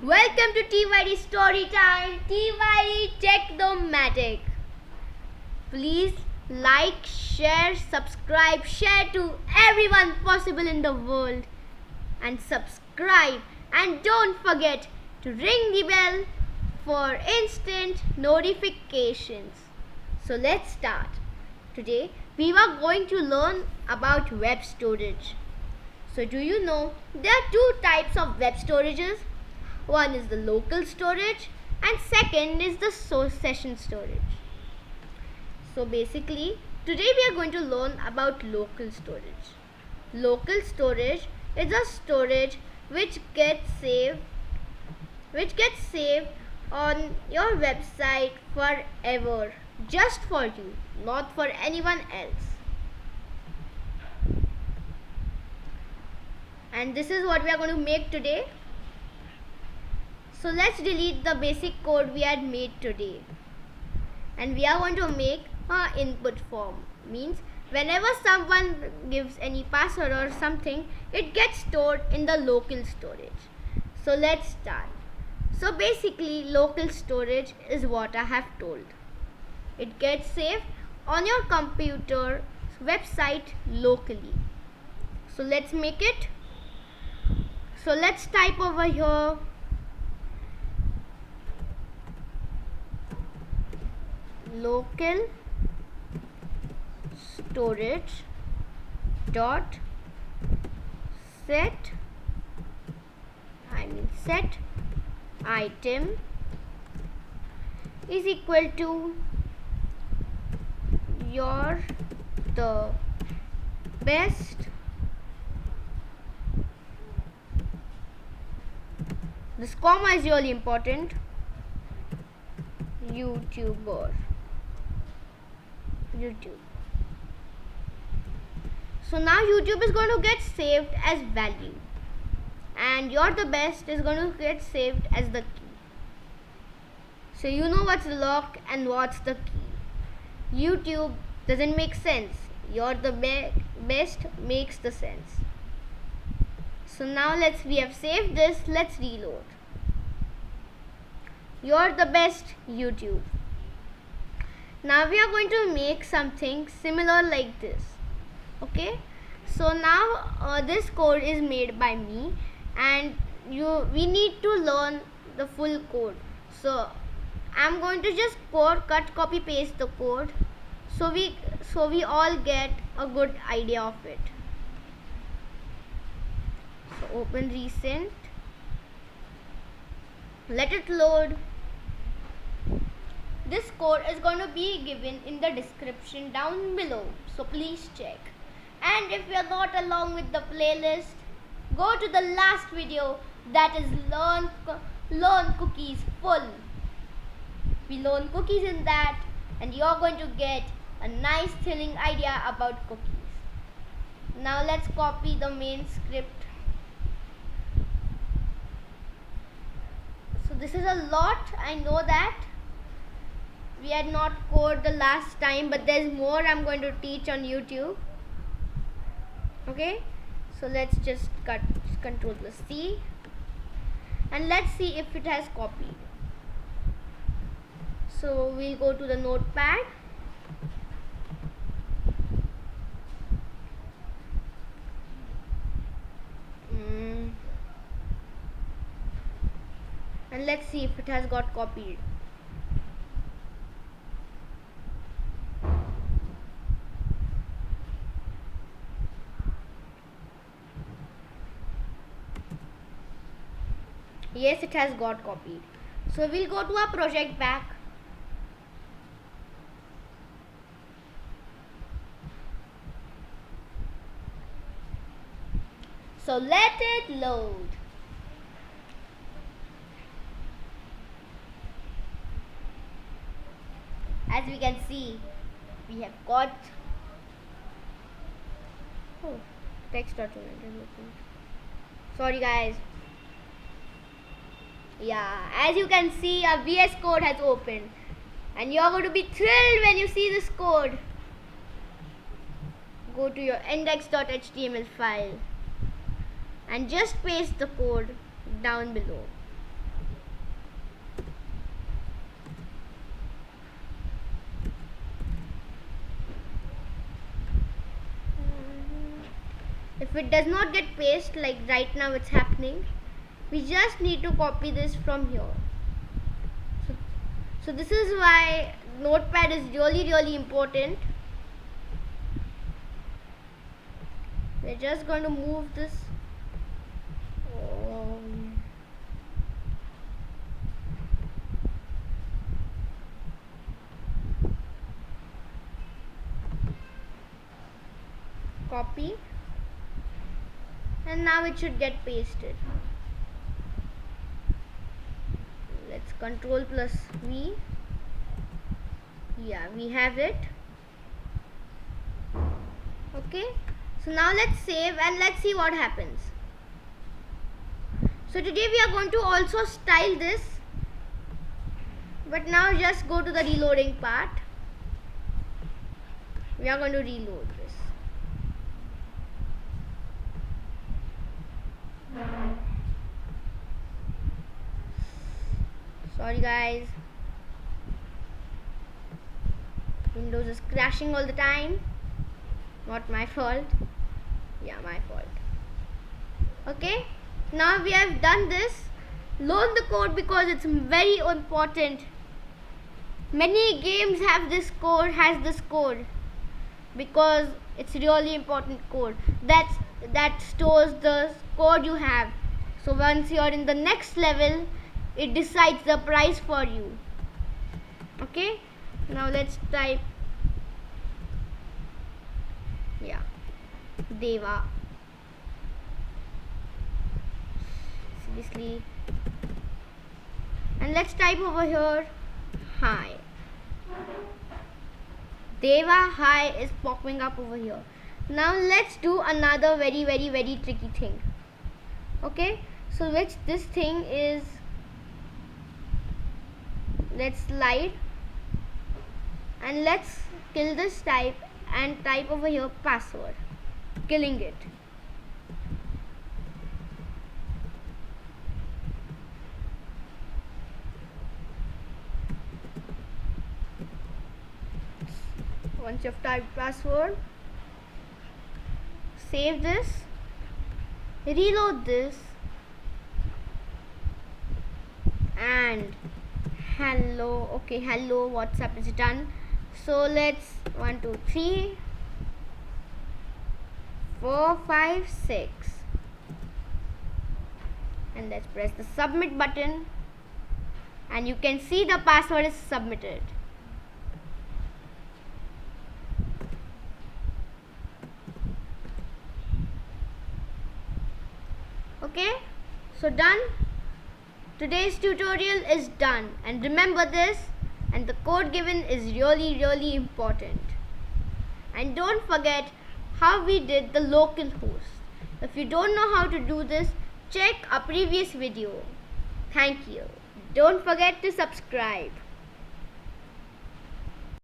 Welcome to TYD Story Time, Tydtechnomatic. Please like, share, subscribe, share to everyone possible in the world. And subscribe. And don't forget to ring the bell for instant notifications. So let's start. Today we are going to learn about web storage. So do you know there are two types of web storages? One is the local storage and second is the session storage. So basically today we are going to learn about local storage. Local storage is a storage which gets saved on your website forever, just for you, not for anyone else. And this is what we are going to make today. So let's delete the basic code we had made today. And we are going to make an input form. Means whenever someone gives any password or something, it gets stored in the local storage. So let's start. So basically local storage is what I have told. It gets saved on your computer website locally. So let's make it. So let's type over here local storage dot set item is equal to you're the best this comma is really important YouTube. So now YouTube is going to get saved as value and you're the best is going to get saved as the key. So you know what's the lock and what's the key. YouTube doesn't make sense. You're the best makes the sense. So now we have saved this. Let's reload. You're the best YouTube. Now we are going to make something similar like this. Okay, so now this code is made by me and we need to learn the full code. So I'm going to just cut copy paste the code so we all get a good idea of it. So open recent, let it load. This code is going to be given in the description down below, so please check. And if you are not along with the playlist, go to the last video, that is learn cookies full. We learn cookies in that and you are going to get a nice thrilling idea about cookies. Now let's copy the main script. So this is a lot, I know that. We had not coded the last time, but there's more I'm going to teach on YouTube. Okay, so let's just Control plus C and let's see if it has copied. So we'll go to the notepad. And let's see if it has got copied. Yes, it has got copied. So we'll go to our project back. So let it load. As we can see, we have got text document is open. Sorry guys. Yeah, as you can see, our VS Code has opened and you're going to be thrilled when you see this code. Go to your index.html file and just paste the code down below. if it does not get pasted like right now it's happening, we just need to copy this from here. So this is why notepad is really important. We're just going to move this. Copy, and now it should get pasted. Let's Control plus V. Yeah, we have it. Okay, so now let's save and let's see what happens. So today we are going to also style this, but now just go to the reloading part. We are going to reload this. Sorry guys, Windows is crashing all the time. Not my fault. Yeah, my fault. Okay, now we have done this. Learn the code because it's very important. Many games have this code, because it's really important code that stores the code you have. So once you're in the next level, it decides the price for you. Okay, now let's type Deva. Seriously. And let's type over here hi. Deva hi is popping up over here. Now let's do another very tricky thing. Okay, so this thing is, let's slide and let's kill this type and type over here password, killing it. Once you've typed password, save this, reload this, and hello. Okay, hello WhatsApp is done. So let's 1 2 3 4 5 6 and let's press the submit button, and you can see the password is submitted. Okay, so done. Today's tutorial is done, and remember this, and the code given is really important. And don't forget how we did the local host. If you don't know how to do this, check a previous video. Thank you. Don't forget to subscribe.